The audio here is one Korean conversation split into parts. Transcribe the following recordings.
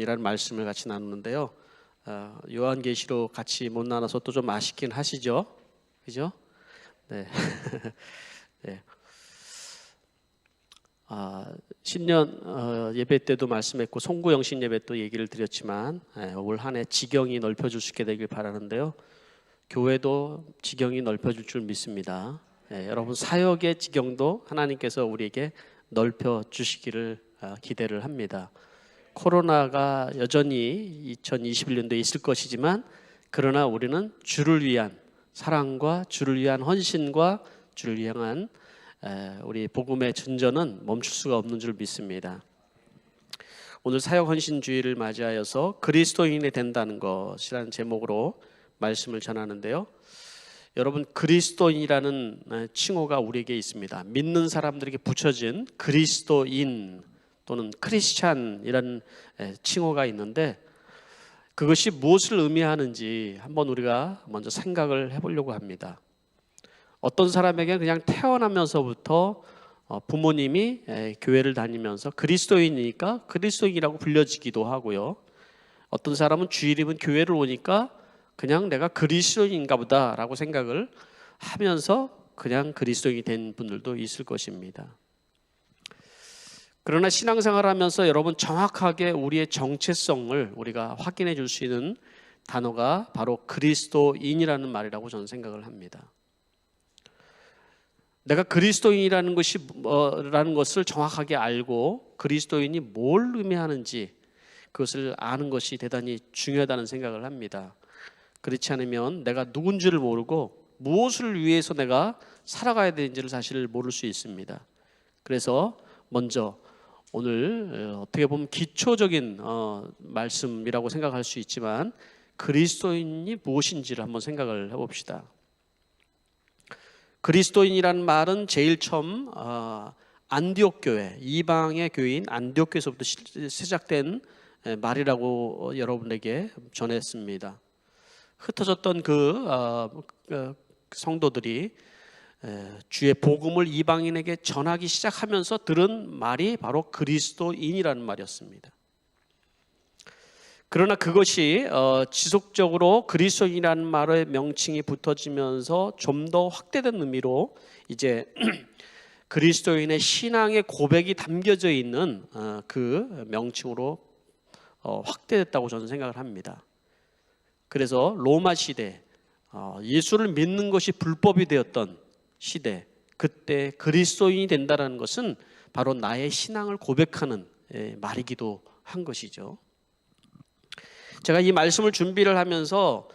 이라는 말씀을 같이 나누는데요. 요한계시로 같이 못 나눠서 또 좀 아쉽긴 하시죠, 그죠? 네. 네. 신년 예배 때도 말씀했고 송구영신 예배 또 얘기를 드렸지만 올 한 해 지경이 넓혀질 수 있게 되길 바라는데요. 교회도 지경이 넓혀질 줄 믿습니다. 여러분 사역의 지경도 하나님께서 우리에게 넓혀 주시기를 기대를 합니다. 코로나가 여전히 2021년도에 있을 것이지만 그러나 우리는 주를 위한 사랑과 주를 위한 헌신과 주를 향한 우리 복음의 전전은 멈출 수가 없는 줄 믿습니다. 오늘 사역헌신주의를 맞이하여서 그리스도인이 된다는 것이라는 제목으로 말씀을 전하는데요. 여러분 그리스도인이라는 칭호가 우리에게 있습니다. 믿는 사람들에게 붙여진 그리스도인 또는 크리스찬이라는 칭호가 있는데 그것이 무엇을 의미하는지 한번 우리가 먼저 생각을 해보려고 합니다. 어떤 사람에게는 그냥 태어나면서부터 부모님이 교회를 다니면서 그리스도인이니까 그리스도인이라고 불려지기도 하고요. 어떤 사람은 주일이면 교회를 오니까 그냥 내가 그리스도인인가 보다라고 생각을 하면서 그냥 그리스도인이 된 분들도 있을 것입니다. 그러나 신앙생활을 하면서 여러분 정확하게 우리의 정체성을 우리가 확인해 줄 수 있는 단어가 바로 그리스도인이라는 말이라고 저는 생각을 합니다. 내가 그리스도인이라는 것이 뭐라는 것을 정확하게 알고 그리스도인이 뭘 의미하는지 그것을 아는 것이 대단히 중요하다는 생각을 합니다. 그렇지 않으면 내가 누군지를 모르고 무엇을 위해서 내가 살아가야 되는지를 사실 모를 수 있습니다. 그래서 먼저 오늘 어떻게 보면 기초적인 말씀이라고 생각할 수 있지만 그리스도인이 무엇인지를 한번 생각을 해봅시다. 그리스도인이라는 말은 제일 처음 안디옥 교회, 이방의 교회인 안디옥 교회에서부터 시작된 말이라고 여러분에게 전했습니다. 흩어졌던 그 성도들이 주의 복음을 이방인에게 전하기 시작하면서 들은 말이 바로 그리스도인이라는 말이었습니다. 그러나 그것이 지속적으로 그리스도인이라는 말의 명칭이 붙어지면서 좀 더 확대된 의미로 이제 그리스도인의 신앙의 고백이 담겨져 있는 그 명칭으로 확대됐다고 저는 생각을 합니다. 그래서 로마 시대 예수를 믿는 것이 불법이 되었던 시대, 그때 그리스도인이 된다는 것은 바로 나의 신앙을 고백하는 말이기도 한 것이죠. 제가 이 말씀을 준비를 하면서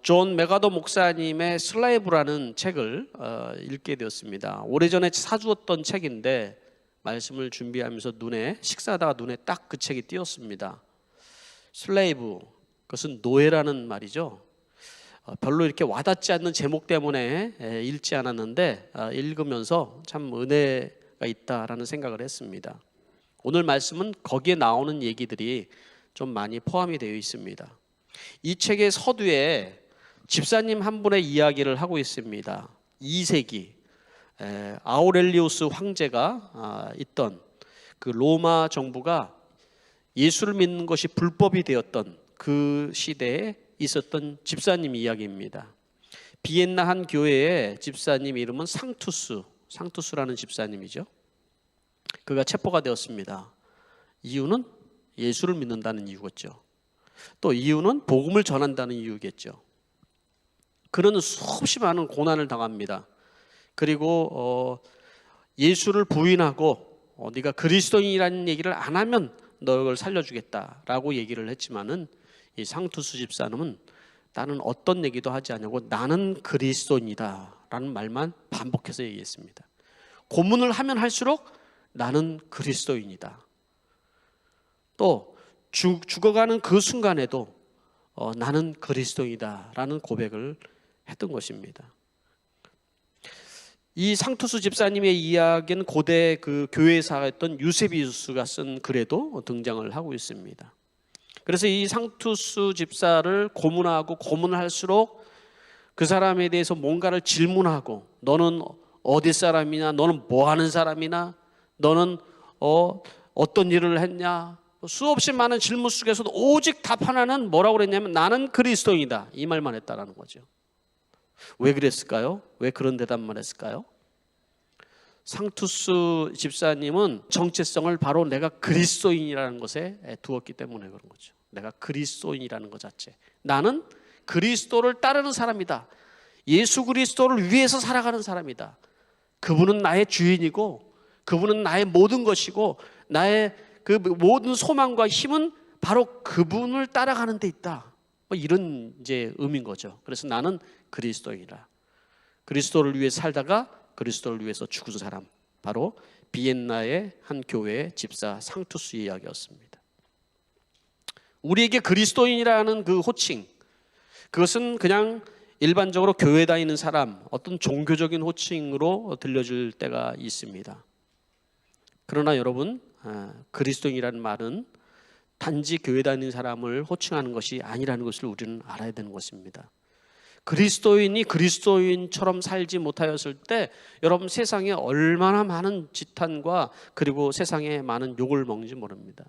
존 메가더 목사님의 슬레이브라는 책을 읽게 되었습니다. 오래전에 사주었던 책인데 말씀을 준비하면서 식사하다가 눈에 딱 그 책이 띄었습니다. 슬레이브, 그것은 노예라는 말이죠. 별로 이렇게 와닿지 않는 제목 때문에 읽지 않았는데 읽으면서 참 은혜가 있다라는 생각을 했습니다. 오늘 말씀은 거기에 나오는 얘기들이 좀 많이 포함이 되어 있습니다. 이 책의 서두에 집사님 한 분의 이야기를 하고 있습니다. 2세기 아우렐리우스 황제가 있던 그 로마 정부가 예수를 믿는 것이 불법이 되었던 그 시대에 있었던 집사님 이야기입니다. 비엔나 한 교회의 집사님 이름은 상투스라는 집사님이죠. 그가 체포가 되었습니다. 이유는 예수를 믿는다는 이유겠죠. 또 이유는 복음을 전한다는 이유겠죠. 그는 수없이 많은 고난을 당합니다. 그리고 예수를 부인하고 네가 그리스도인이라는 얘기를 안 하면 너를 살려주겠다라고 얘기를 했지만은 이 상투스 집사님은 나는 어떤 얘기도 하지 않냐고 나는 그리스도인이다 라는 말만 반복해서 얘기했습니다. 고문을 하면 할수록 나는 그리스도인이다. 또 죽어가는 그 순간에도 나는 그리스도인이다 라는 고백을 했던 것입니다. 이 상투스 집사님의 이야기는 고대 그 교회사였던 유세비우스가 쓴 글에도 등장을 하고 있습니다. 그래서 이 상투스 집사를 고문을 할수록 그 사람에 대해서 뭔가를 질문하고 너는 어디 사람이냐, 너는 뭐 하는 사람이냐, 너는 어떤 일을 했냐, 수없이 많은 질문 속에서도 오직 답 하나는 뭐라고 그랬냐면 나는 그리스도인이다, 이 말만 했다라는 거죠. 왜 그랬을까요? 왜 그런 대답만 했을까요? 상투스 집사님은 정체성을 바로 내가 그리스도인이라는 것에 두었기 때문에 그런 거죠. 내가 그리스도인이라는 것 자체, 나는 그리스도를 따르는 사람이다, 예수 그리스도를 위해서 살아가는 사람이다, 그분은 나의 주인이고 그분은 나의 모든 것이고 나의 그 모든 소망과 힘은 바로 그분을 따라가는 데 있다, 뭐 이런 이제 의미인 거죠. 그래서 나는 그리스도인이라, 그리스도를 위해 살다가 그리스도를 위해서 죽은 사람, 바로 비엔나의 한 교회의 집사 상투스의 이야기였습니다. 우리에게 그리스도인이라는 그 호칭, 그것은 그냥 일반적으로 교회 다니는 사람, 어떤 종교적인 호칭으로 들려질 때가 있습니다. 그러나 여러분, 그리스도인이라는 말은 단지 교회 다니는 사람을 호칭하는 것이 아니라는 것을 우리는 알아야 되는 것입니다. 그리스도인이 그리스도인처럼 살지 못하였을 때 여러분, 세상에 얼마나 많은 지탄과 그리고 세상에 많은 욕을 먹는지 모릅니다.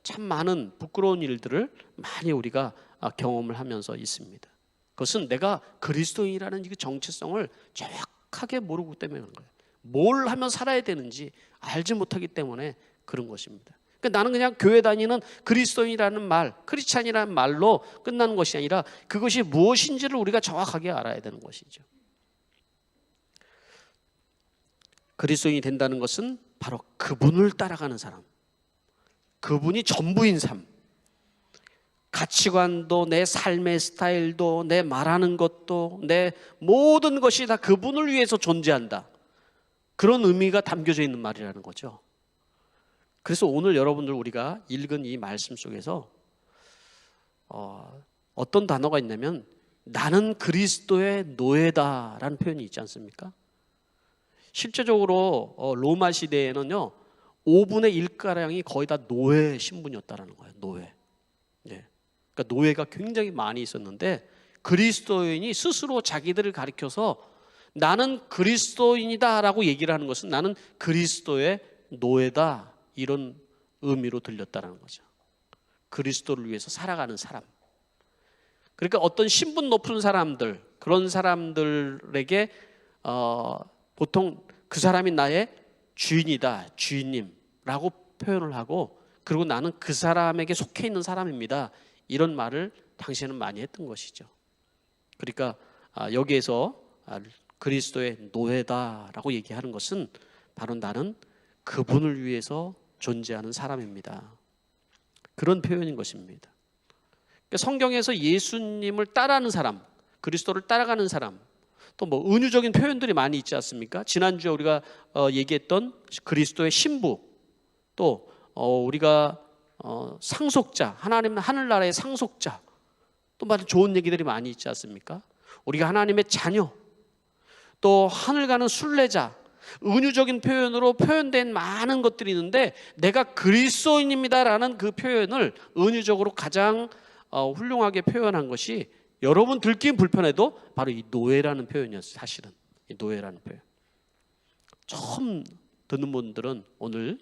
참 많은 부끄러운 일들을 많이 우리가 경험을 하면서 있습니다. 그것은 내가 그리스도인이라는 이 정체성을 정확하게 모르기 때문에 그런 거예요. 뭘 하면 살아야 되는지 알지 못하기 때문에 그런 것입니다. 그러니까 나는 그냥 교회 다니는 그리스도인이라는 말, 크리스찬이라는 말로 끝나는 것이 아니라 그것이 무엇인지를 우리가 정확하게 알아야 되는 것이죠. 그리스도인이 된다는 것은 바로 그분을 따라가는 사람, 그분이 전부인 삶, 가치관도 내 삶의 스타일도 내 말하는 것도 내 모든 것이 다 그분을 위해서 존재한다, 그런 의미가 담겨져 있는 말이라는 거죠. 그래서 오늘 여러분들 우리가 읽은 이 말씀 속에서 어떤 단어가 있냐면 나는 그리스도의 노예다라는 표현이 있지 않습니까? 실제적으로 로마 시대에는요 5분의 1가량이 거의 다 노예 신분이었다라는 거예요. 노예. 네. 그러니까 노예가 굉장히 많이 있었는데 그리스도인이 스스로 자기들을 가리켜서 나는 그리스도인이다라고 얘기를 하는 것은 나는 그리스도의 노예다, 이런 의미로 들렸다는 거죠. 그리스도를 위해서 살아가는 사람. 그러니까 어떤 신분 높은 사람들, 그런 사람들에게 보통 그 사람이 나의 주인이다, 주인님라고 표현을 하고, 그리고 나는 그 사람에게 속해 있는 사람입니다, 이런 말을 당시에는 많이 했던 것이죠. 그러니까 여기에서 그리스도의 노예다라고 얘기하는 것은 바로 나는 그분을 위해서 존재하는 사람입니다, 그런 표현인 것입니다. 그러니까 성경에서 예수님을 따라하는 사람, 그리스도를 따라가는 사람, 또 뭐 은유적인 표현들이 많이 있지 않습니까? 지난주에 우리가 얘기했던 그리스도의 신부, 또 우리가 상속자, 하나님 하늘나라의 상속자, 또 많은 좋은 얘기들이 많이 있지 않습니까? 우리가 하나님의 자녀, 또 하늘 가는 순례자, 은유적인 표현으로 표현된 많은 것들이 있는데 내가 그리스도인입니다라는 그 표현을 은유적으로 가장 훌륭하게 표현한 것이, 여러분 듣기엔 불편해도 바로 이 노예라는 표현이었어요. 사실은 이 노예라는 표현. 처음 듣는 분들은 오늘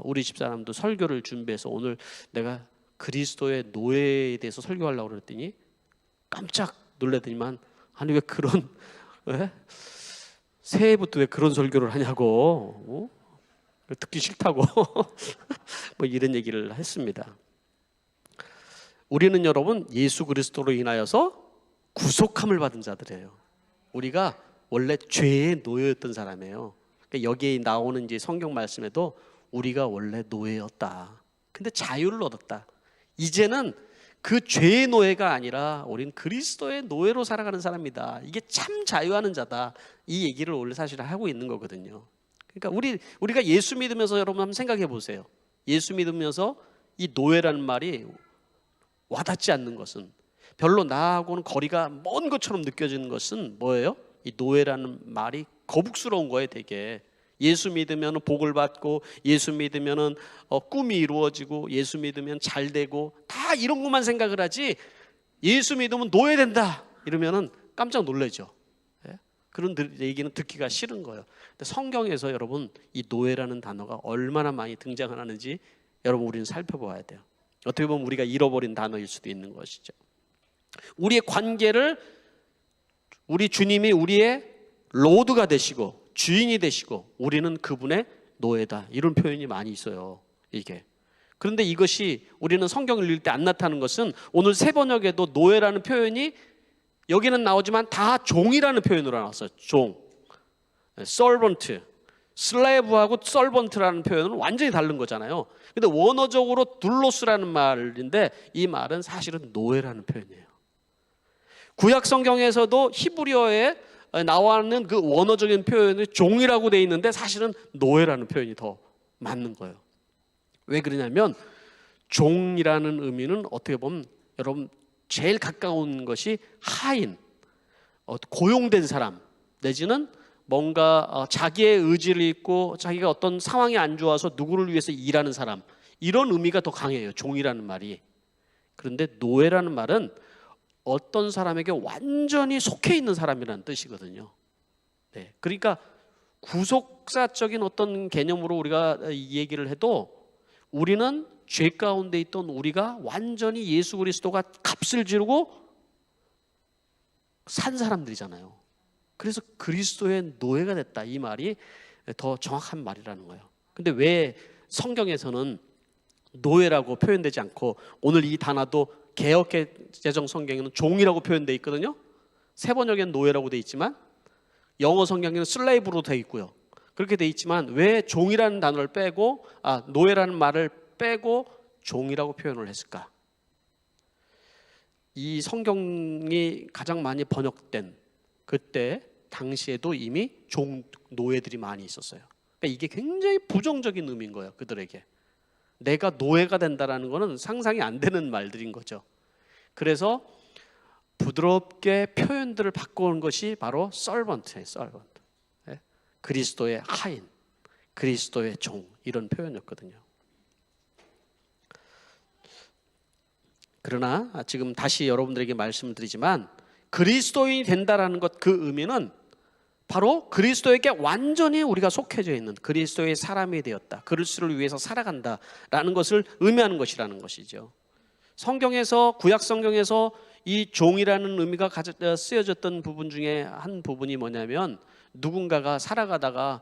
우리 집사람도 설교를 준비해서 오늘 내가 그리스도의 노예에 대해서 설교하려고 그랬더니 깜짝 놀라더니만, 아니 왜 그런 새해부터 왜 그런 설교를 하냐고, 듣기 싫다고 뭐 이런 얘기를 했습니다. 우리는 여러분 예수 그리스도로 인하여서 구속함을 받은 자들이에요. 우리가 원래 죄의 노예였던 사람이에요. 그러니까 여기에 나오는 이제 성경 말씀에도 우리가 원래 노예였다, 근데 자유를 얻었다, 이제는 그 죄의 노예가 아니라 우린 그리스도의 노예로 살아가는 사람이다, 이게 참 자유하는 자다, 이 얘기를 원래 사실 하고 있는 거거든요. 그러니까 우리가 예수 믿으면서 여러분 한번 생각해 보세요. 예수 믿으면서 이 노예라는 말이 와닿지 않는 것은, 별로 나하고는 거리가 먼 것처럼 느껴지는 것은 뭐예요? 이 노예라는 말이 거북스러운 거예요. 되게 예수 믿으면 복을 받고, 예수 믿으면 꿈이 이루어지고, 예수 믿으면 잘 되고, 다 이런 것만 생각을 하지, 예수 믿으면 노예된다 이러면은 깜짝 놀라죠. 그런 얘기는 듣기가 싫은 거예요. 근데 성경에서 여러분 이 노예라는 단어가 얼마나 많이 등장하는지 여러분 우리는 살펴봐야 돼요. 어떻게 보면 우리가 잃어버린 단어일 수도 있는 것이죠. 우리의 관계를 우리 주님이 우리의 로드가 되시고 주인이 되시고 우리는 그분의 노예다, 이런 표현이 많이 있어요. 이게 그런데 이것이 우리는 성경을 읽을 때 안 나타나는 것은 오늘 새 번역에도 노예라는 표현이 여기는 나오지만 다 종이라는 표현으로 나왔어요. 종, servant, 슬레이브하고 servant라는 표현은 완전히 다른 거잖아요. 근데 원어적으로 둘로스라는 말인데 이 말은 사실은 노예라는 표현이에요. 구약 성경에서도 히브리어에 나와있는 그 원어적인 표현이 종이라고 돼 있는데 사실은 노예라는 표현이 더 맞는 거예요. 왜 그러냐면 종이라는 의미는 어떻게 보면 여러분 제일 가까운 것이 하인, 고용된 사람 내지는 뭔가 자기의 의지를 잊고 자기가 어떤 상황이 안 좋아서 누구를 위해서 일하는 사람, 이런 의미가 더 강해요, 종이라는 말이. 그런데 노예라는 말은 어떤 사람에게 완전히 속해 있는 사람이라는 뜻이거든요. 네, 그러니까 구속사적인 어떤 개념으로 우리가 이 얘기를 해도 우리는 죄 가운데 있던 우리가 완전히 예수 그리스도가 값을 지르고 산 사람들이잖아요. 그래서 그리스도의 노예가 됐다, 이 말이 더 정확한 말이라는 거예요. 근데 왜 성경에서는 노예라고 표현되지 않고 오늘 이 단어도 개역개정 성경에는 종이라고 표현되어 있거든요. 새 번역에는 노예라고 되어 있지만 영어 성경에는 슬레이브로 되어 있고요. 그렇게 되어 있지만 왜 종이라는 단어를 빼고 노예라는 말을 빼고 종이라고 표현을 했을까? 이 성경이 가장 많이 번역된 그때 당시에도 이미 노예들이 많이 있었어요. 그러니까 이게 굉장히 부정적인 의미인 거예요, 그들에게. 내가 노예가 된다라는 것은 상상이 안 되는 말들인 거죠. 그래서 부드럽게 표현들을 바꿔온 것이 바로 servant예요, servant. 그리스도의 하인, 그리스도의 종, 이런 표현이었거든요. 그러나 지금 다시 여러분들에게 말씀을 드리지만 그리스도인이 된다라는 것, 그 의미는 바로 그리스도에게 완전히 우리가 속해져 있는 그리스도의 사람이 되었다, 그리스도를 위해서 살아간다라는 것을 의미하는 것이라는 것이죠. 성경에서, 구약 성경에서 이 종이라는 의미가 쓰여졌던 부분 중에 한 부분이 뭐냐면 누군가가 살아가다가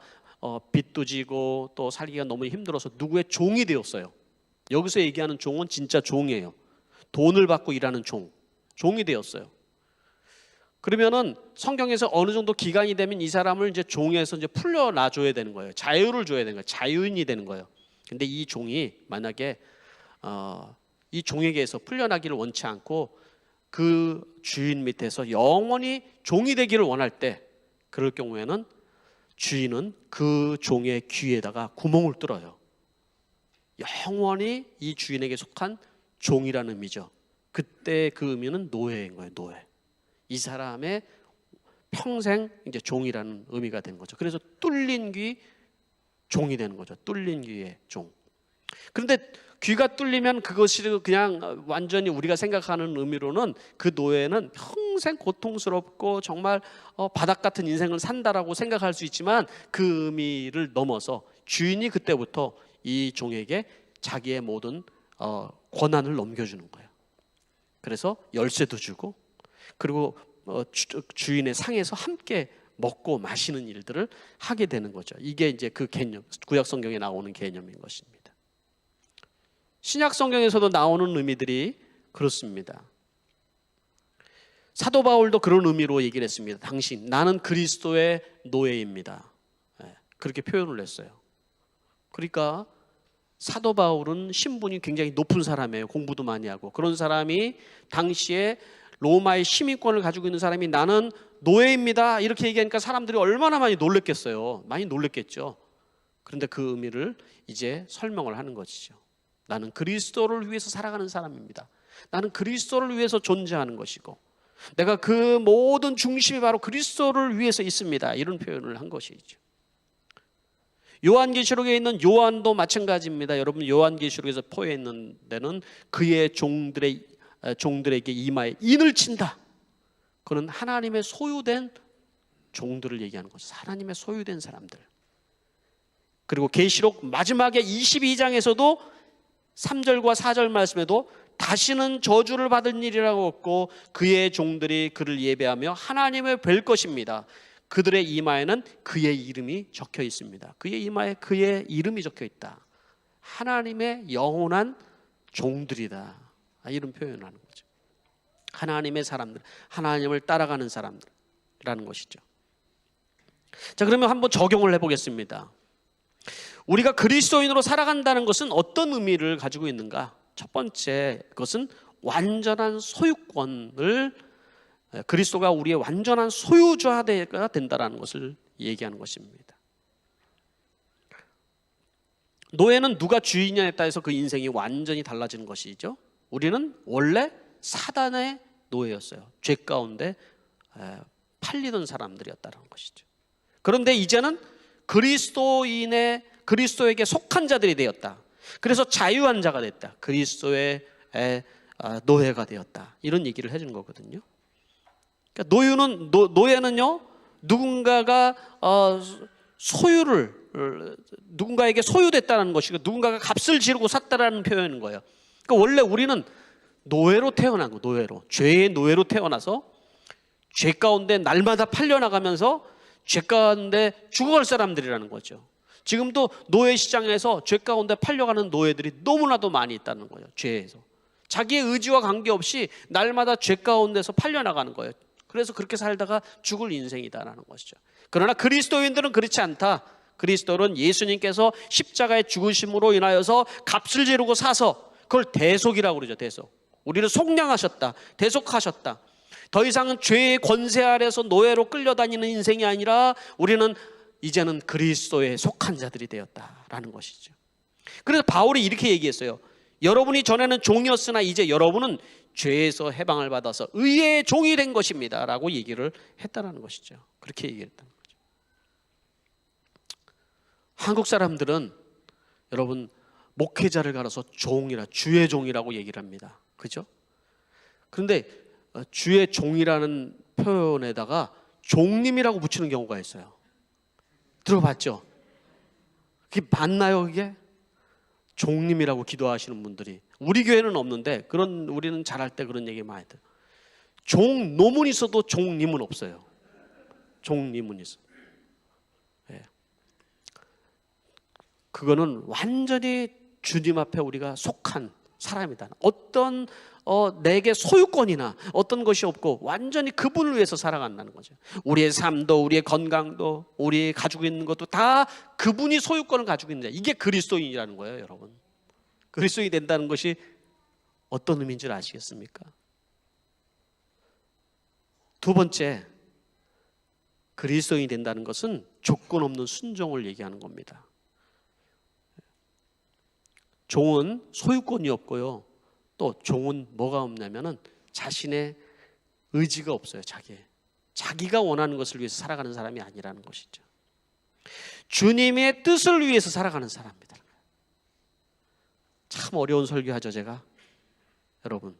빚도 지고 또 살기가 너무 힘들어서 누구의 종이 되었어요. 여기서 얘기하는 종은 진짜 종이에요. 돈을 받고 일하는 종이 되었어요. 그러면은 성경에서 어느 정도 기간이 되면 이 사람을 이제 종에서 이제 풀려놔 줘야 되는 거예요. 자유를 줘야 되는 거예요. 자유인이 되는 거예요. 근데 이 종이 만약에 이 종에게서 풀려나기를 원치 않고 그 주인 밑에서 영원히 종이 되기를 원할 때, 그럴 경우에는 주인은 그 종의 귀에다가 구멍을 뚫어요. 영원히 이 주인에게 속한 종이라는 의미죠. 그때 그 의미는 노예인 거예요, 노예. 이 사람의 평생 이제 종이라는 의미가 되는 거죠. 그래서 뚫린 귀 종이 되는 거죠. 뚫린 귀의 종. 그런데 귀가 뚫리면 그것이 그냥 완전히 우리가 생각하는 의미로는 그 노예는 평생 고통스럽고 정말 바닥 같은 인생을 산다라고 생각할 수 있지만 그 의미를 넘어서 주인이 그때부터 이 종에게 자기의 모든 권한을 넘겨주는 거예요. 그래서 열쇠도 주고, 그리고 주인의 상에서 함께 먹고 마시는 일들을 하게 되는 거죠. 이게 이제 그 개념, 구약 성경에 나오는 개념인 것입니다. 신약 성경에서도 나오는 의미들이 그렇습니다. 사도 바울도 그런 의미로 얘기를 했습니다. 당신, 나는 그리스도의 노예입니다. 그렇게 표현을 했어요. 그러니까 사도 바울은 신분이 굉장히 높은 사람이에요. 공부도 많이 하고. 그런 사람이 당시에 로마의 시민권을 가지고 있는 사람이 나는 노예입니다, 이렇게 얘기하니까 사람들이 얼마나 많이 놀랬겠어요. 많이 놀랬겠죠. 그런데 그 의미를 이제 설명을 하는 것이죠. 나는 그리스도를 위해서 살아가는 사람입니다. 나는 그리스도를 위해서 존재하는 것이고 내가 그 모든 중심이 바로 그리스도를 위해서 있습니다, 이런 표현을 한 것이죠. 요한계시록에 있는 요한도 마찬가지입니다. 여러분, 요한계시록에서 포에 있는 데는 그의 종들에게 이마에 인을 친다. 그는 하나님의 소유된 종들을 얘기하는 거죠. 하나님의 소유된 사람들. 그리고 계시록 마지막에 22장에서도 3절과 4절 말씀에도 다시는 저주를 받을 일이라고 없고 그의 종들이 그를 예배하며 하나님을 뵐 것입니다. 그들의 이마에는 그의 이름이 적혀 있습니다. 그의 이마에 그의 이름이 적혀 있다. 하나님의 영원한 종들이다. 이런 표현을 하는 거죠. 하나님의 사람들, 하나님을 따라가는 사람들이라는 것이죠. 자, 그러면 한번 적용을 해보겠습니다. 우리가 그리스도인으로 살아간다는 것은 어떤 의미를 가지고 있는가? 첫 번째 것은 완전한 소유권을, 그리스도가 우리의 완전한 소유자가 된다는 것을 얘기하는 것입니다. 노예는 누가 주인이냐에 따라서 그 인생이 완전히 달라지는 것이죠. 우리는 원래 사단의 노예였어요. 죄 가운데 팔리던 사람들이었다는 것이죠. 그런데 이제는 그리스도에게 속한 자들이 되었다. 그래서 자유한 자가 됐다. 그리스도의 노예가 되었다. 이런 얘기를 해준 거거든요. 그러니까 노예는요, 누군가가 누군가에게 소유됐다는 것이고 누군가가 값을 지르고 샀다라는 표현인 거예요. 그러니까 원래 우리는 노예로 태어난 거, 죄의 노예로 태어나서 죄 가운데 날마다 팔려나가면서 죄 가운데 죽어갈 사람들이라는 거죠. 지금도 노예 시장에서 죄 가운데 팔려가는 노예들이 너무나도 많이 있다는 거예요. 죄에서 자기의 의지와 관계없이 날마다 죄 가운데서 팔려나가는 거예요. 그래서 그렇게 살다가 죽을 인생이다라는 것이죠. 그러나 그리스도인들은 그렇지 않다. 그리스도는 예수님께서 십자가의 죽으심으로 인하여서 값을 지르고 사서, 그걸 대속이라고 그러죠. 대속. 우리를 속량하셨다. 대속하셨다. 더 이상은 죄의 권세 아래서 노예로 끌려다니는 인생이 아니라 우리는 이제는 그리스도에 속한 자들이 되었다라는 것이죠. 그래서 바울이 이렇게 얘기했어요. 여러분이 전에는 종이었으나 이제 여러분은 죄에서 해방을 받아서 의의 종이 된 것입니다 라고 얘기를 했다는 것이죠. 그렇게 얘기했다는 거죠. 한국 사람들은 여러분 목회자를 갈아서 주의 종이라고 얘기를 합니다. 그죠? 그런데 주의 종이라는 표현에다가 종님이라고 붙이는 경우가 있어요. 들어봤죠? 그게 맞나요, 그게? 종님이라고 기도하시는 분들이. 우리 교회는 없는데 우리는 잘할 때 그런 얘기 많이 들어요. 종놈은 있어도 종님은 없어요. 종님은 있어. 예. 그거는 완전히 주님 앞에 우리가 속한 사람이다. 어떤 내게 소유권이나 어떤 것이 없고 완전히 그분을 위해서 살아간다는 거죠. 우리의 삶도 우리의 건강도 우리 가지고 있는 것도 다 그분이 소유권을 가지고 있는 자. 이게 그리스도인이라는 거예요, 여러분. 그리스도인이 된다는 것이 어떤 의미인 줄 아시겠습니까? 두 번째, 그리스도인이 된다는 것은 조건 없는 순종을 얘기하는 겁니다. 종은 소유권이 없고요. 또 종은 뭐가 없냐면은 자신의 의지가 없어요. 자기가 원하는 것을 위해서 살아가는 사람이 아니라는 것이죠. 주님의 뜻을 위해서 살아가는 사람입니다. 참 어려운 설교하죠, 제가. 여러분,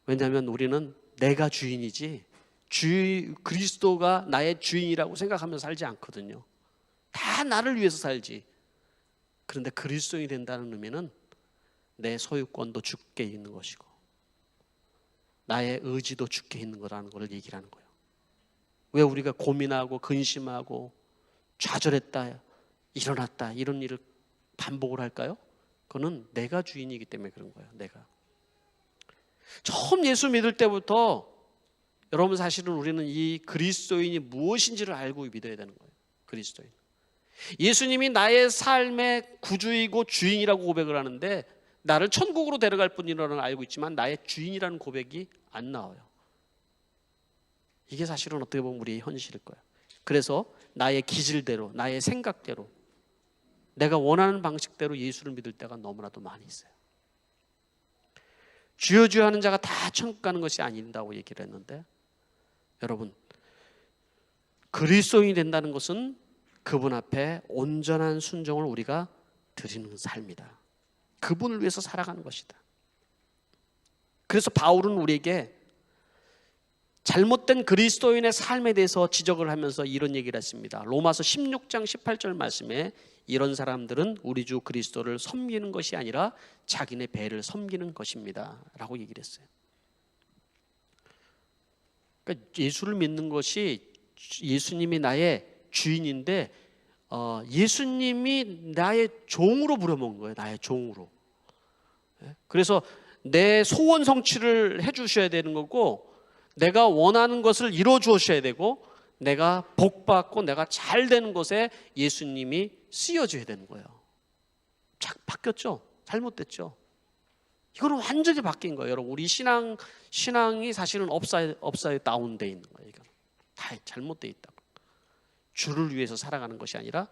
왜냐하면 우리는 내가 주인이지 그리스도가 나의 주인이라고 생각하면서 살지 않거든요. 다 나를 위해서 살지. 그런데 그리스도인이 된다는 의미는 내 소유권도 주께 있는 것이고 나의 의지도 주께 있는 거라는 걸 얘기를 하는 거예요. 왜 우리가 고민하고 근심하고 좌절했다, 일어났다 이런 일을 반복을 할까요? 그거는 내가 주인이기 때문에 그런 거예요. 내가 처음 예수 믿을 때부터 여러분 사실은 우리는 이 그리스도인이 무엇인지를 알고 믿어야 되는 거예요. 그리스도인. 예수님이 나의 삶의 구주이고 주인이라고 고백을 하는데 나를 천국으로 데려갈 분이라는 알고 있지만 나의 주인이라는 고백이 안 나와요. 이게 사실은 어떻게 보면 우리의 현실일 거예요. 그래서 나의 기질대로, 나의 생각대로, 내가 원하는 방식대로 예수를 믿을 때가 너무나도 많이 있어요. 주여 주여 하는 자가 다 천국 가는 것이 아닌다고 얘기를 했는데, 여러분 그리스도인이 된다는 것은 그분 앞에 온전한 순종을 우리가 드리는 삶이다. 그분을 위해서 살아가는 것이다. 그래서 바울은 우리에게 잘못된 그리스도인의 삶에 대해서 지적을 하면서 이런 얘기를 했습니다. 로마서 16장 18절 말씀에 이런 사람들은 우리 주 그리스도를 섬기는 것이 아니라 자기네 배를 섬기는 것입니다 라고 얘기를 했어요. 그러니까 예수를 믿는 것이 예수님이 나의 주인인데 예수님이 나의 종으로 부려먹는 거예요. 나의 종으로. 그래서 내 소원 성취를 해주셔야 되는 거고, 내가 원하는 것을 이루어 주셔야 되고, 내가 복받고 내가 잘 되는 것에 예수님이 쓰여줘야 되는 거예요. 바뀌었죠? 잘못됐죠? 이거는 완전히 바뀐 거예요. 여러분, 우리 신앙이 사실은 업사이드 다운돼 있는 거예요. 이거는 다 잘못돼 있다. 주를 위해서 살아가는 것이 아니라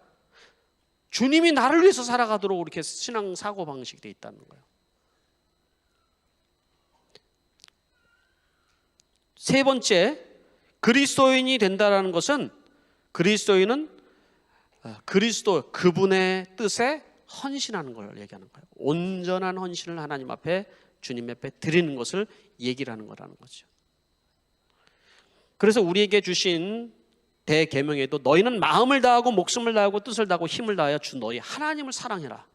주님이 나를 위해서 살아가도록 이렇게 신앙 사고 방식이 돼 있다는 거예요. 세 번째, 그리스도인이 된다는 것은 그리스도인은 그리스도 그분의 뜻에 헌신하는 걸 얘기하는 거예요. 온전한 헌신을 하나님 앞에 주님 앞에 드리는 것을 얘기를 하는 거라는 거죠. 그래서 우리에게 주신 대계명에도 너희는 마음을 다하고 목숨을 다하고 뜻을 다하고 힘을 다하여 주 너희 하나님을 사랑해라.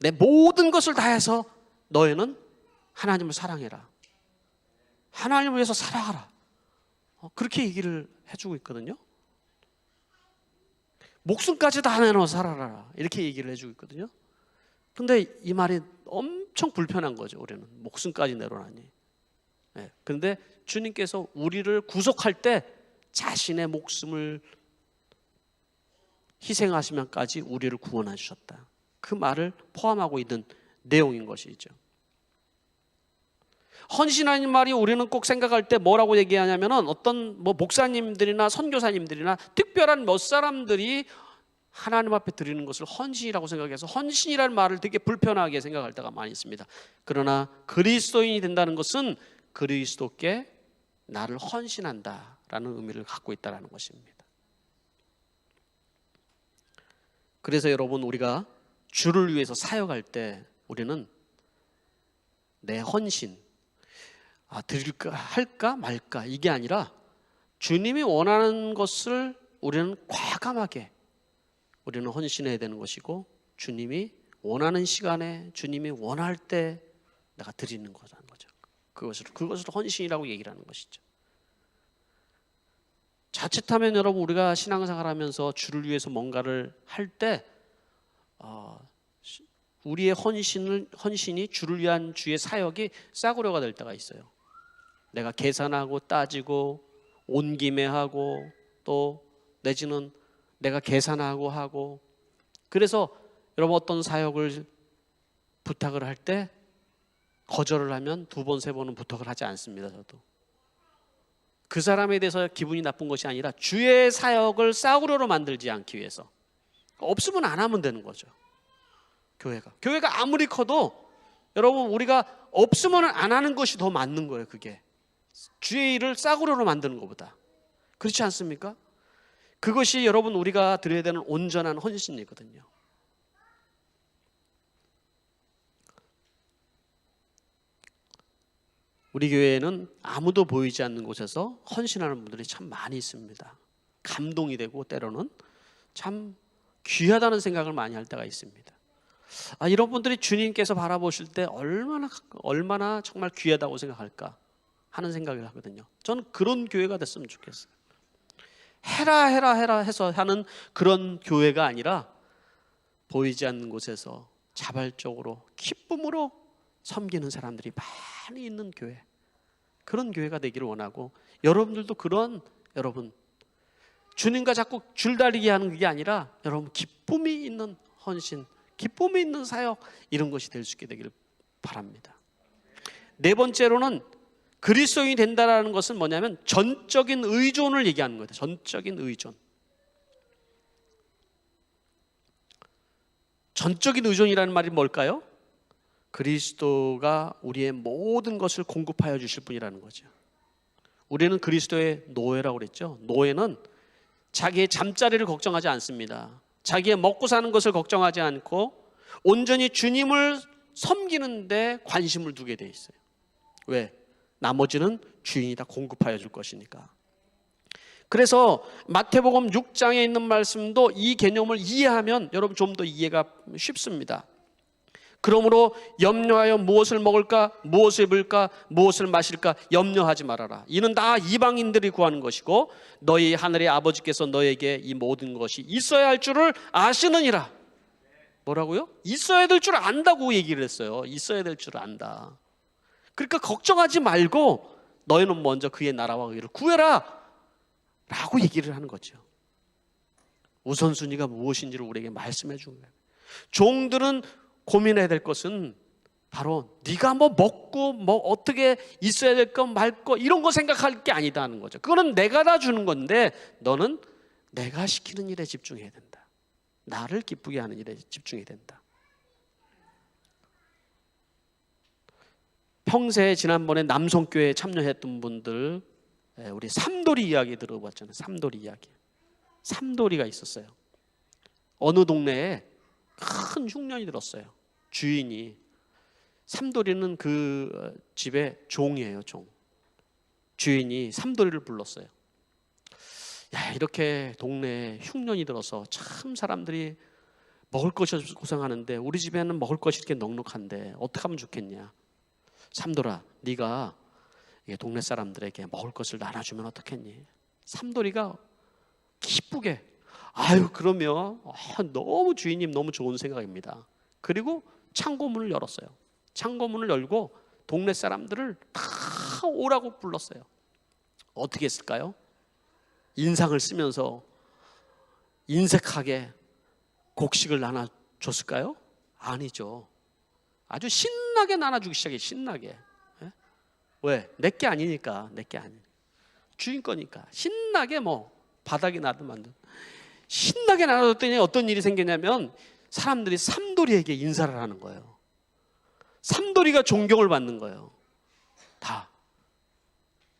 내 모든 것을 다해서 너희는 하나님을 사랑해라. 하나님을 위해서 살아가라. 그렇게 얘기를 해주고 있거든요. 목숨까지 다 내놓아 살아라. 이렇게 얘기를 해주고 있거든요. 근데 이 말이 엄청 불편한 거죠. 우리는 목숨까지 내놓으라니. 그런데 주님께서 우리를 구속할 때 자신의 목숨을 희생하시면까지 우리를 구원해 주셨다. 그 말을 포함하고 있는 내용인 것이죠. 헌신하는 말이 우리는 꼭 생각할 때 뭐라고 얘기하냐면은 어떤 목사님들이나 선교사님들이나 특별한 몇 사람들이 하나님 앞에 드리는 것을 헌신이라고 생각해서 헌신이라는 말을 되게 불편하게 생각할 때가 많이 있습니다. 그러나 그리스도인이 된다는 것은 그리스도께 나를 헌신한다라는 의미를 갖고 있다는 것입니다. 그래서 여러분, 우리가 주를 위해서 사역할 때 우리는 내 헌신, 드릴까 할까 말까 이게 아니라 주님이 원하는 것을 우리는 과감하게 우리는 헌신해야 되는 것이고, 주님이 원하는 시간에 주님이 원할 때 내가 드리는 거라는 거죠. 그것을 헌신이라고 얘기를 하는 것이죠. 자칫하면 여러분, 우리가 신앙생활하면서 주를 위해서 뭔가를 할 때 우리의 헌신이 주를 위한 주의 사역이 싸구려가 될 때가 있어요. 내가 계산하고 따지고 온 김에 하고 또 내지는 내가 계산하고 하고, 그래서 여러분 어떤 사역을 부탁을 할 때 거절을 하면 2번, 3번은 부탁을 하지 않습니다. 저도 그 사람에 대해서 기분이 나쁜 것이 아니라 주의 사역을 싸구려로 만들지 않기 위해서. 없으면 안 하면 되는 거죠. 교회가 아무리 커도 여러분, 우리가 없으면 안 하는 것이 더 맞는 거예요. 그게 주의 일을 싸구려로 만드는 것보다. 그렇지 않습니까? 그것이 여러분 우리가 드려야 되는 온전한 헌신이거든요. 우리 교회에는 아무도 보이지 않는 곳에서 헌신하는 분들이 참 많이 있습니다. 감동이 되고 때로는 참 귀하다는 생각을 많이 할 때가 있습니다. 이런 분들이 주님께서 바라보실 때 얼마나 정말 귀하다고 생각할까 하는 생각을 하거든요. 저는 그런 교회가 됐으면 좋겠어요. 해라 해서 하는 그런 교회가 아니라 보이지 않는 곳에서 자발적으로 기쁨으로 섬기는 사람들이 많이 있는 교회, 그런 교회가 되기를 원하고, 여러분들도 여러분 주님과 자꾸 줄다리기 하는 게 아니라 여러분 기쁨이 있는 헌신, 기쁨이 있는 사역, 이런 것이 될 수 있게 되기를 바랍니다. 네 번째로는 그리스도인이 된다는 것은 뭐냐면 전적인 의존을 얘기하는 거예요. 전적인 의존. 전적인 의존이라는 말이 뭘까요? 그리스도가 우리의 모든 것을 공급하여 주실 분이라는 거죠. 우리는 그리스도의 노예라고 그랬죠. 노예는 자기의 잠자리를 걱정하지 않습니다. 자기의 먹고 사는 것을 걱정하지 않고 온전히 주님을 섬기는 데 관심을 두게 돼 있어요. 왜? 나머지는 주인이 다 공급하여 줄 것이니까. 그래서 마태복음 6장에 있는 말씀도 이 개념을 이해하면 여러분 좀 더 이해가 쉽습니다. 그러므로 염려하여 무엇을 먹을까, 무엇을 입을까, 무엇을 마실까 염려하지 말아라. 이는 다 이방인들이 구하는 것이고 너희 하늘의 아버지께서 너에게 이 모든 것이 있어야 할 줄을 아시느니라. 뭐라고요? 있어야 될 줄 안다고 얘기를 했어요. 있어야 될 줄 안다. 그러니까 걱정하지 말고 너희는 먼저 그의 나라와 의를 구해라 라고 얘기를 하는 거죠. 우선순위가 무엇인지를 우리에게 말씀해 준 거예요. 종들은 고민해야 될 것은 바로 네가 뭐 먹고 뭐 어떻게 있어야 될 거 말 거 이런 거 생각할 게 아니다 하는 거죠. 그거는 내가 다 주는 건데 너는 내가 시키는 일에 집중해야 된다. 나를 기쁘게 하는 일에 집중해야 된다. 평소에 지난번에 남성교회에 참여했던 분들 우리 삼돌이 이야기 들어봤잖아요. 삼돌이 이야기. 삼돌이가 있었어요. 어느 동네에 큰 흉년이 들었어요. 주인이, 삼돌이는 그 집의 종이에요. 종. 주인이 삼돌이를 불렀어요. 야, 이렇게 동네에 흉년이 들어서 참 사람들이 먹을 것이 없어서 고생하는데 우리 집에는 먹을 것이 이렇게 넉넉한데 어떻게 하면 좋겠냐. 삼돌아, 네가 동네 사람들에게 먹을 것을 나눠주면 어떻겠니? 삼돌이가 기쁘게, 아유 그러면 너무 주인님 너무 좋은 생각입니다. 그리고 창고문을 열었어요. 창고문을 열고 동네 사람들을 다 오라고 불렀어요. 어떻게 했을까요? 인상을 쓰면서 인색하게 곡식을 나눠줬을까요? 아니죠. 아주 신나게 나눠주기 시작해. 신나게. 왜? 내게 아니니까. 내게 아니. 주인 거니까. 신나게 뭐 바닥이 나도 만든. 신나게 나눠줬더니 어떤 일이 생겼냐면 사람들이 삼돌이에게 인사를 하는 거예요. 삼돌이가 존경을 받는 거예요. 다.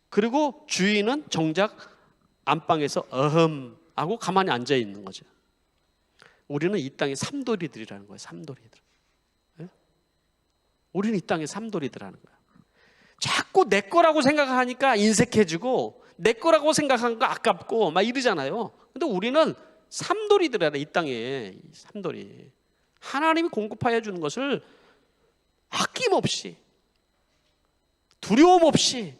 그리고 주인은 정작 안방에서 어흠 하고 가만히 앉아 있는 거죠. 우리는 이 땅의 삼돌이들이라는 거예요. 삼돌이들. 우리는 이 땅의 삼돌이들이라는 거예요. 자꾸 내 거라고 생각하니까 인색해지고 내 거라고 생각한 거 아깝고 막 이러잖아요. 근데 우리는 삼돌이들이라 이 땅에 삼돌이. 하나님이 공급하여 주는 것을 아낌없이 두려움 없이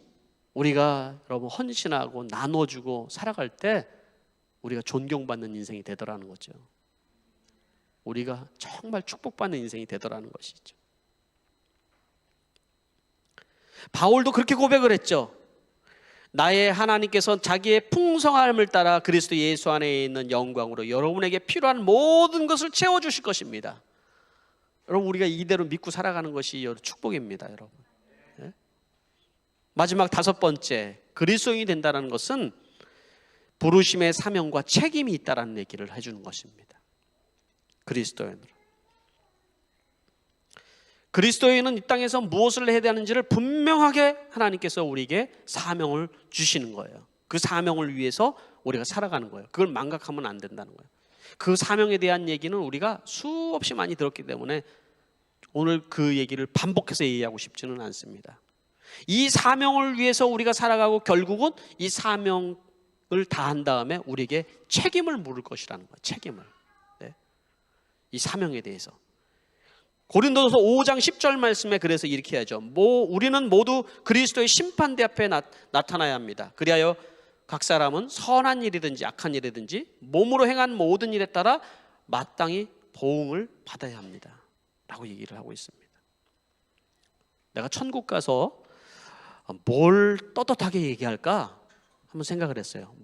우리가 여러분 헌신하고 나눠주고 살아갈 때 우리가 존경받는 인생이 되더라는 거죠. 우리가 정말 축복받는 인생이 되더라는 것이죠. 바울도 그렇게 고백을 했죠. 나의 하나님께서 자기의 풍성함을 따라 그리스도 예수 안에 있는 영광으로 여러분에게 필요한 모든 것을 채워주실 것입니다. 여러분 우리가 이대로 믿고 살아가는 것이 축복입니다. 여러분. 네? 마지막 5번째, 그리스도인이 된다는 것은 부르심의 사명과 책임이 있다는 얘기를 해주는 것입니다. 그리스도인으로. 그리스도인은 이 땅에서 무엇을 해야 되는지를 분명하게 하나님께서 우리에게 사명을 주시는 거예요. 그 사명을 위해서 우리가 살아가는 거예요. 그걸 망각하면 안 된다는 거예요. 그 사명에 대한 얘기는 우리가 수없이 많이 들었기 때문에 오늘 그 얘기를 반복해서 얘기하고 싶지는 않습니다. 이 사명을 위해서 우리가 살아가고 결국은 이 사명을 다한 다음에 우리에게 책임을 물을 것이라는 거예요. 책임을. 네. 이 사명에 대해서. 고린도서 5장 10절 말씀에 그래서 이렇게 하죠. 우리는 모두 그리스도의 심판대 앞에 나타나야 합니다. 그리하여 각 사람은 선한 일이든지 악한 일이든지 몸으로 행한 모든 일에 따라 마땅히 보응을 받아야 합니다. 라고 얘기를 하고 있습니다. 내가 천국 가서 뭘 떳떳하게 얘기할까? 한번 생각을 했어요.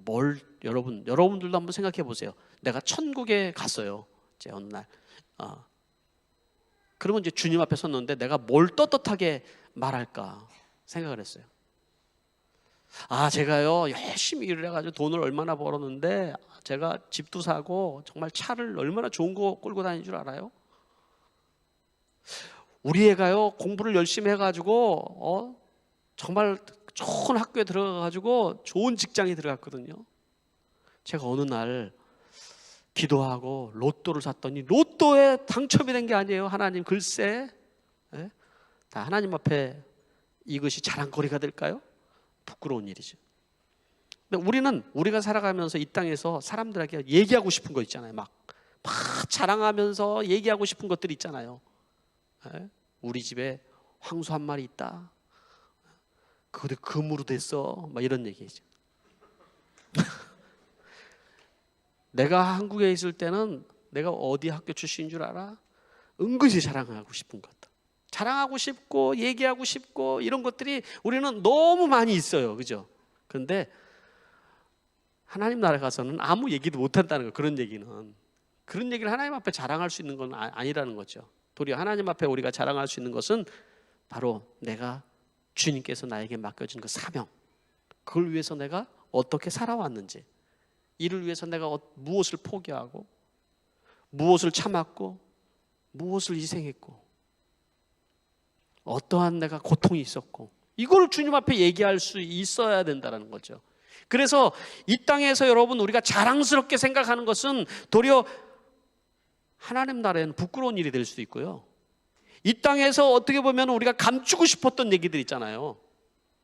여러분들도 한번 생각해 보세요. 내가 천국에 갔어요. 이제 어느 날. 그러면 이제 주님 앞에 섰는데 내가 뭘 떳떳하게 말할까 생각을 했어요. 제가요 열심히 일을 해가지고 돈을 얼마나 벌었는데 제가 집도 사고 정말 차를 얼마나 좋은 거 끌고 다니는 줄 알아요? 우리 애가요 공부를 열심히 해가지고 정말 좋은 학교에 들어가가지고 좋은 직장에 들어갔거든요. 제가 어느 날 기도하고 로또를 샀더니 로또에 당첨이 된 게 아니에요. 하나님 글쎄 다 하나님 앞에 이것이 자랑거리가 될까요? 부끄러운 일이죠. 근데 우리가 살아가면서 이 땅에서 사람들에게 얘기하고 싶은 거 있잖아요. 막 자랑하면서 얘기하고 싶은 것들이 있잖아요. 우리 집에 황소 한 마리 있다. 그것도 금으로 됐어. 막 이런 얘기죠. 내가 한국에 있을 때는 내가 어디 학교 출신인 줄 알아? 은근히 자랑하고 싶은 것. 자랑하고 싶고 얘기하고 싶고 이런 것들이 우리는 너무 많이 있어요. 그죠? 그런데 하나님 나라 가서는 아무 얘기도 못 한다는 거예요. 그런 얘기를 하나님 앞에 자랑할 수 있는 건 아니라는 거죠. 도리어 하나님 앞에 우리가 자랑할 수 있는 것은 바로 내가 주님께서 나에게 맡겨준 그 사명, 그걸 위해서 내가 어떻게 살아왔는지, 이를 위해서 내가 무엇을 포기하고 무엇을 참았고 무엇을 희생했고 어떠한 내가 고통이 있었고, 이걸 주님 앞에 얘기할 수 있어야 된다는 거죠. 그래서 이 땅에서 여러분 우리가 자랑스럽게 생각하는 것은 도리어 하나님 나라에는 부끄러운 일이 될 수도 있고요, 이 땅에서 어떻게 보면 우리가 감추고 싶었던 얘기들 있잖아요.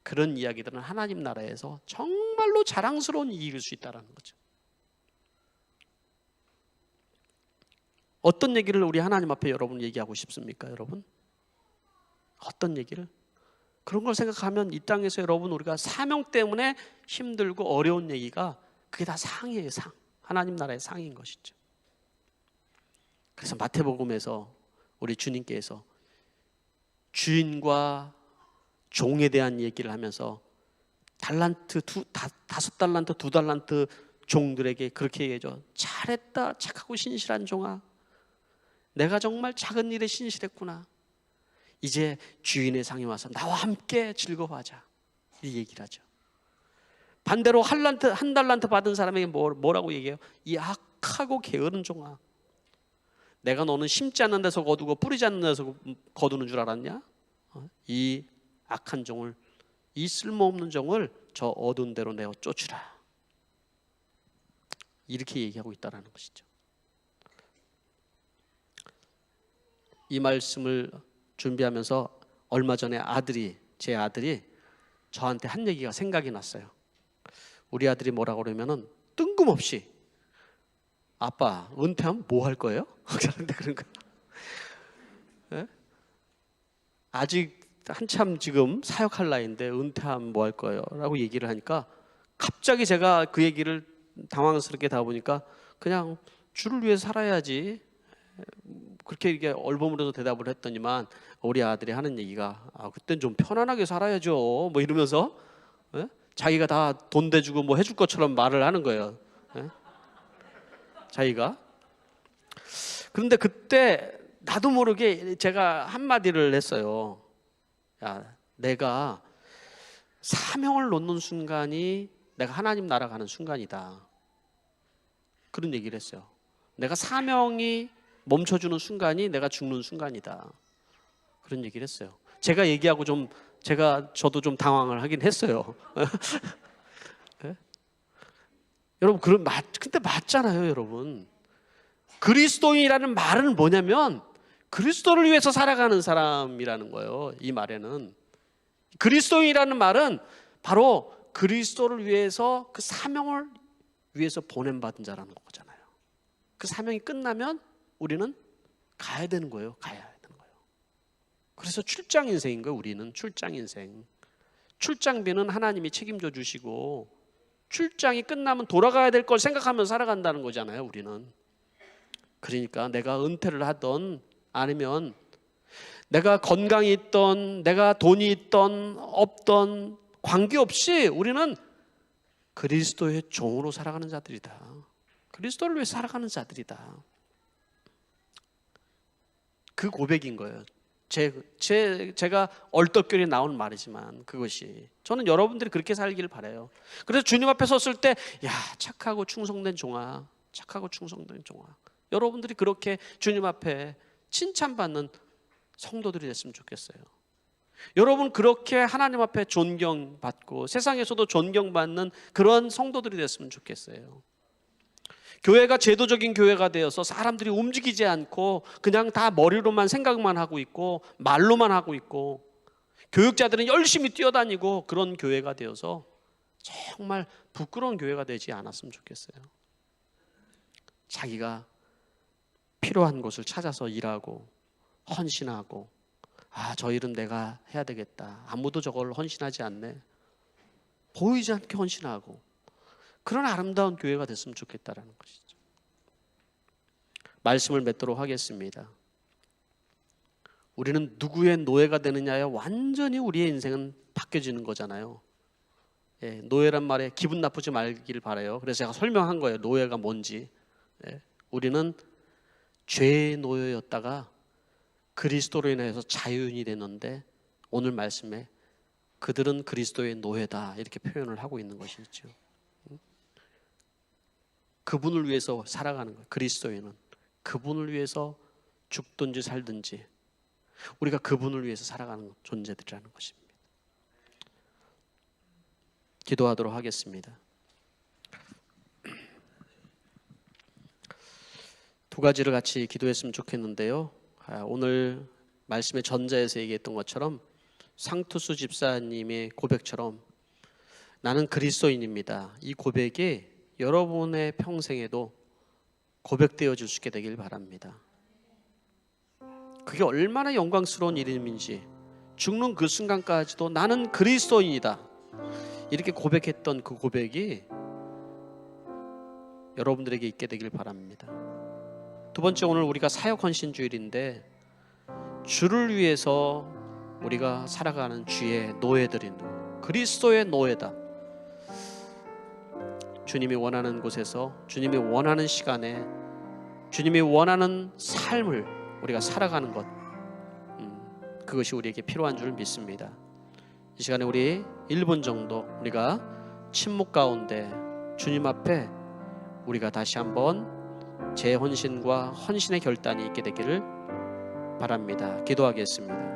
그런 이야기들은 하나님 나라에서 정말로 자랑스러운 일일 수 있다는 거죠. 어떤 얘기를 우리 하나님 앞에 여러분 얘기하고 싶습니까? 여러분 어떤 얘기를? 그런 걸 생각하면 이 땅에서 여러분 우리가 사명 때문에 힘들고 어려운 얘기가 그게 다 상이에요. 상. 하나님 나라의 상인 것이죠. 그래서 마태복음에서 우리 주님께서 주인과 종에 대한 얘기를 하면서 다섯 달란트, 2달란트 종들에게 그렇게 얘기하죠. 잘했다, 착하고 신실한 종아. 내가 정말 작은 일에 신실했구나. 이제 주인의 상이 와서 나와 함께 즐거워하자. 이 얘기를 하죠. 반대로 한 달란트 받은 사람에게 뭐라고 얘기해요? 이 악하고 게으른 종아. 내가 너는 심지 않는 데서 거두고 뿌리지 않는 데서 거두는 줄 알았냐? 이 악한 종을, 이 쓸모없는 종을 저 어두운 데로 내어 쫓으라. 이렇게 얘기하고 있다는 것이죠. 이 말씀을 준비하면서 얼마 전에 제 아들이 저한테 한 얘기가 생각이 났어요. 우리 아들이 뭐라고 그러면은 뜬금없이 아빠 은퇴하면 뭐 할 거예요? 그런데 그런 거예요. 네? 아직 한참 지금 사역할 나이인데 은퇴하면 뭐 할 거예요? 라고 얘기를 하니까 갑자기 제가 그 얘기를 당황스럽게 다 보니까 그냥 주를 위해 살아야지, 그렇게 이게 얼버무려서 대답을 했더니만 우리 아들이 하는 얘기가 그땐 좀 편안하게 살아야죠 뭐 이러면서 자기가 다 돈 대주고 뭐 해줄 것처럼 말을 하는 거예요. 자기가. 그런데 그때 나도 모르게 제가 한마디를 했어요. 야, 내가 사명을 놓는 순간이 내가 하나님 나라 가는 순간이다. 그런 얘기를 했어요. 내가 사명이 멈춰주는 순간이 내가 죽는 순간이다. 그런 얘기를 했어요. 제가 얘기하고 저도 좀 당황을 하긴 했어요. 네? 여러분, 근데 맞잖아요, 여러분. 그리스도인이라는 말은 뭐냐면 그리스도를 위해서 살아가는 사람이라는 거예요. 이 말에는 그리스도인이라는 말은 바로 그리스도를 위해서 그 사명을 위해서 보냄받은 자라는 거잖아요. 그 사명이 끝나면 우리는 가야 되는 거예요. 그래서 출장 인생인 거예요. 우리는 출장 인생. 출장비는 하나님이 책임져 주시고 출장이 끝나면 돌아가야 될 걸 생각하면서 살아간다는 거잖아요. 우리는. 그러니까 내가 은퇴를 하던 아니면 내가 건강이 있던 내가 돈이 있던 없던 관계없이 우리는 그리스도의 종으로 살아가는 자들이다. 그리스도를 위해 살아가는 자들이다. 그 고백인 거예요. 제가 얼떨결에 나온 말이지만 그것이 저는 여러분들이 그렇게 살기를 바라요. 그래서 주님 앞에 섰을 때 야, 착하고 충성된 종아, 착하고 충성된 종아. 여러분들이 그렇게 주님 앞에 칭찬받는 성도들이 됐으면 좋겠어요. 여러분 그렇게 하나님 앞에 존경받고 세상에서도 존경받는 그런 성도들이 됐으면 좋겠어요. 교회가 제도적인 교회가 되어서 사람들이 움직이지 않고 그냥 다 머리로만 생각만 하고 있고 말로만 하고 있고 교육자들은 열심히 뛰어다니고 그런 교회가 되어서 정말 부끄러운 교회가 되지 않았으면 좋겠어요. 자기가 필요한 곳을 찾아서 일하고 헌신하고, 저 일은 내가 해야 되겠다. 아무도 저걸 헌신하지 않네. 보이지 않게 헌신하고, 그런 아름다운 교회가 됐으면 좋겠다라는 것이죠. 말씀을 맺도록 하겠습니다. 우리는 누구의 노예가 되느냐에 완전히 우리의 인생은 바뀌어지는 거잖아요. 노예란 말에 기분 나쁘지 말길 바라요. 그래서 제가 설명한 거예요. 노예가 뭔지. 우리는 죄의 노예였다가 그리스도로 인해서 자유인이 되는데, 오늘 말씀에 그들은 그리스도의 노예다 이렇게 표현을 하고 있는 것이죠. 그분을 위해서 살아가는 거예요. 그리스도인은 그분을 위해서 죽든지 살든지 우리가 그분을 위해서 살아가는 존재들이라는 것입니다. 기도하도록 하겠습니다. 두 가지를 같이 기도했으면 좋겠는데요. 오늘 말씀의 전자에서 얘기했던 것처럼 상투수 집사님의 고백처럼 나는 그리스도인입니다. 이 고백이 여러분의 평생에도 고백되어질 수 있게 되길 바랍니다. 그게 얼마나 영광스러운 일임인지, 죽는 그 순간까지도 나는 그리스도인이다 이렇게 고백했던 그 고백이 여러분들에게 있게 되길 바랍니다. 두 번째, 오늘 우리가 사역 헌신 주일인데 주를 위해서 우리가 살아가는 주의 노예들인 그리스도의 노예다. 주님이 원하는 곳에서, 주님이 원하는 시간에, 주님이 원하는 삶을 우리가 살아가는 것, 그것이 우리에게 필요한 줄 믿습니다. 이 시간에 우리 1분 정도 우리가 침묵 가운데 주님 앞에 우리가 다시 한번 재헌신과 헌신의 결단이 있게 되기를 바랍니다. 기도하겠습니다.